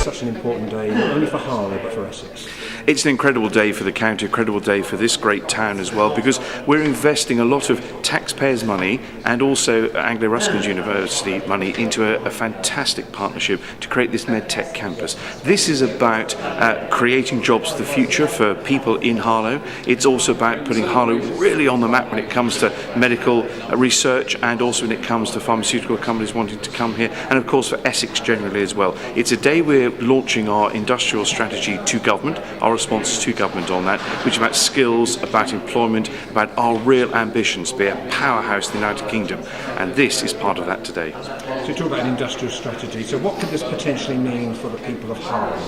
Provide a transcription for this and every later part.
such an important day, not only for Harlow but for Essex? It's an incredible day for the county, incredible day for this great town as well, because we're investing a lot of taxpayers' money and also Anglo-Ruskin University money into a fantastic partnership to create this MedTech campus. This is about creating jobs for the future for people in Harlow. It's also about putting Harlow really on the map when it comes to medical research and also when it comes to pharmaceutical companies wanting to come here, and of course for Essex generally as well. It's a day we're launching our industrial strategy to government, our response to government on that, which is about skills, about employment, about our real ambitions to be a powerhouse in the United Kingdom, and this is part of that today. So you talk about an industrial strategy, so what could this potentially mean for the people of Harlow?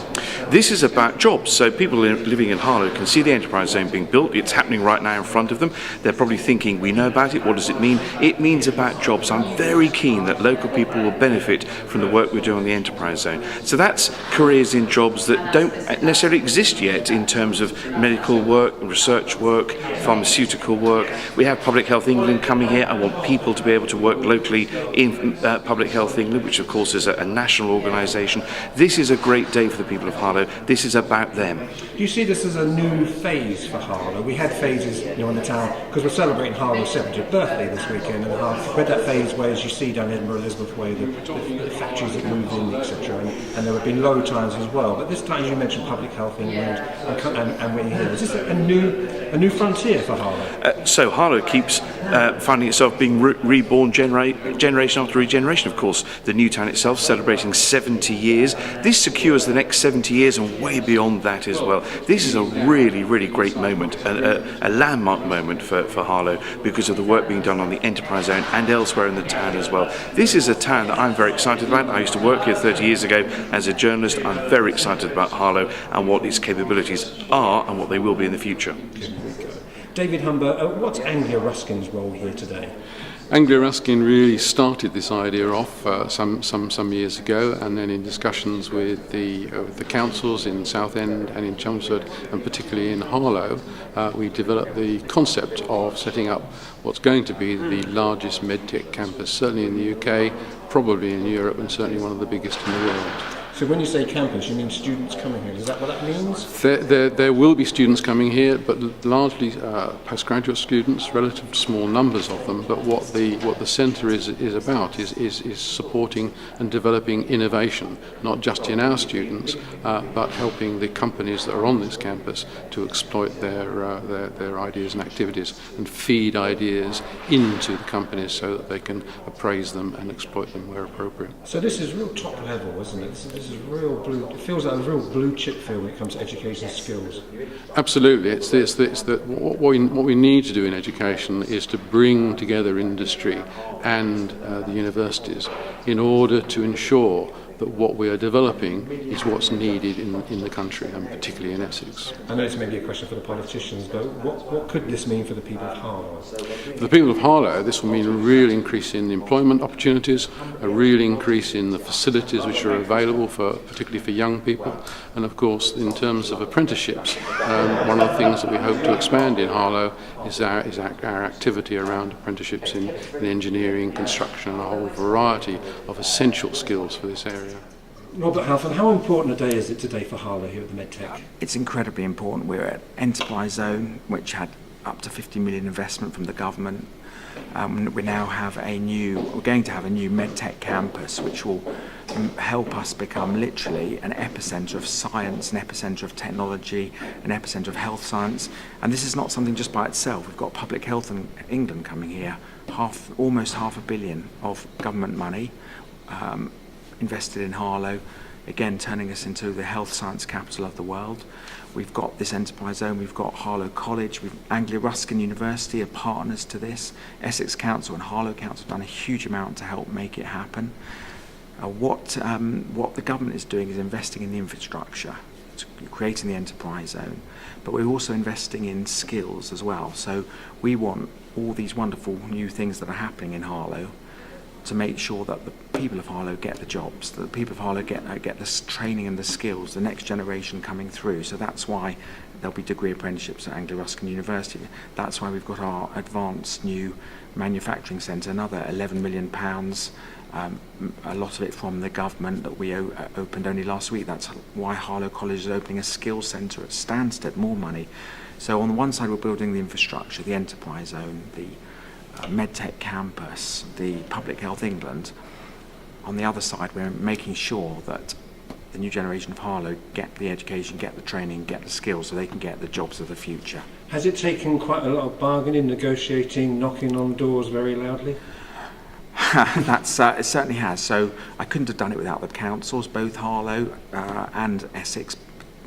This is about jobs, so people living in Harlow can see the enterprise zone being built. It's happening right now in front of them. They're probably thinking, we know about it, what does it mean? It means about jobs. I'm very keen that local people will benefit from the work we're doing on the enterprise zone. So that's careers in jobs that don't necessarily exist yet in terms of medical work, research work, pharmaceutical work. We have Public Health England coming here. I want people to be able to work locally in Public Health England, which of course is a national organisation. This is a great day for the people of Harlow. This is about them. Do you see this as a new phase for Harlow? We had phases, in the town, because we're celebrating Harlow's 70th birthday this weekend, and we had that phase where, as you see down Edinburgh Elizabeth Way, the factories that moved in, etc., and there have been low times as well. But this time, as you mentioned, Public Health England, and we're here. Is this a new frontier for Harlow? So Harlow keeps finding itself being reborn generation after regeneration. Of course, the new town itself celebrating 70 years. This secures the next 70 years and way beyond that as well. This is a really, really great moment, a landmark moment for Harlow because of the work being done on the enterprise zone and elsewhere in the town as well. This is a town that I'm very excited about. I used to work here 30 years ago as a journalist. I'm very excited about Harlow and what its capabilities are and what they will be in the future. David Humber, what's Anglo-Ruskin's role here today? Anglo-Ruskin really started this idea off some years ago, and then in discussions with the councils in Southend and in Chelmsford, and particularly in Harlow, we developed the concept of setting up what's going to be the largest medtech campus, certainly in the UK, probably in Europe, and certainly one of the biggest in the world. So when you say campus, you mean students coming here? Is that what that means? There will be students coming here, but largely postgraduate students, relatively small numbers of them. But what the centre is about is supporting and developing innovation, not just in our students, but helping the companies that are on this campus to exploit their ideas and activities and feed ideas into the companies so that they can appraise them and exploit them where appropriate. So this is real top level, isn't it? This is real blue. It feels like a real blue chip feel when it comes to education skills. Absolutely, it's that what we need to do in education is to bring together industry and the universities in order to ensure that what we are developing is what's needed in the country, and particularly in Essex. I know this may be a question for the politicians, but what could this mean for the people of Harlow? For the people of Harlow, this will mean a real increase in employment opportunities, a real increase in the facilities which are available particularly for young people, and of course in terms of apprenticeships, one of the things that we hope to expand in Harlow is our activity around apprenticeships in engineering, construction, and a whole variety of essential skills for this area. Robert Halfon, how important a day is it today for Harlow here at the MedTech? It's incredibly important. We're at Enterprise Zone, which had up to 50 million investment from the government. We now have we're going to have a new MedTech campus, which will help us become literally an epicentre of science, an epicentre of technology, an epicentre of health science. And this is not something just by itself. We've got Public Health in England coming here, almost £500 million of government money invested in Harlow, again turning us into the health science capital of the world. We've got this enterprise zone, we've got Harlow College, Anglo-Ruskin University are partners to this. Essex Council and Harlow Council have done a huge amount to help make it happen. What the government is doing is investing in the infrastructure, creating the enterprise zone, but we're also investing in skills as well. So we want all these wonderful new things that are happening in Harlow to make sure that the people of Harlow get the jobs, that the people of Harlow get the training and the skills, the next generation coming through. So that's why there'll be degree apprenticeships at Anglo-Ruskin University. That's why we've got our advanced new manufacturing centre, another £11 million, a lot of it from the government that we opened only last week. That's why Harlow College is opening a skills centre at Stansted, more money. So on the one side we're building the infrastructure, the enterprise zone, the MedTech campus, the Public Health England. On the other side we're making sure that the new generation of Harlow get the education, get the training, get the skills so they can get the jobs of the future. Has it taken quite a lot of bargaining, negotiating, knocking on doors very loudly? It certainly has. So I couldn't have done it without the councils, both Harlow and Essex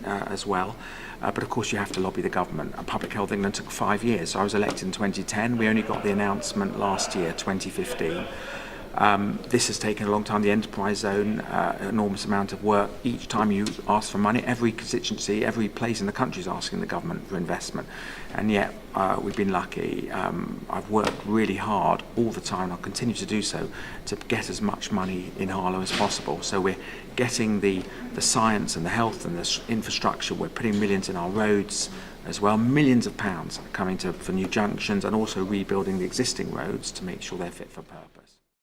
as well. But of course you have to lobby the government. Public Health England took 5 years. So I was elected in 2010. We only got the announcement last year, 2015. This has taken a long time. The enterprise zone, enormous amount of work. Each time you ask for money, every constituency, every place in the country is asking the government for investment. And yet we've been lucky. I've worked really hard all the time, and I'll continue to do so, to get as much money in Harlow as possible. So we're getting the science and the health and the infrastructure. We're putting millions in our roads as well, millions of pounds coming for new junctions, and also rebuilding the existing roads to make sure they're fit for purpose.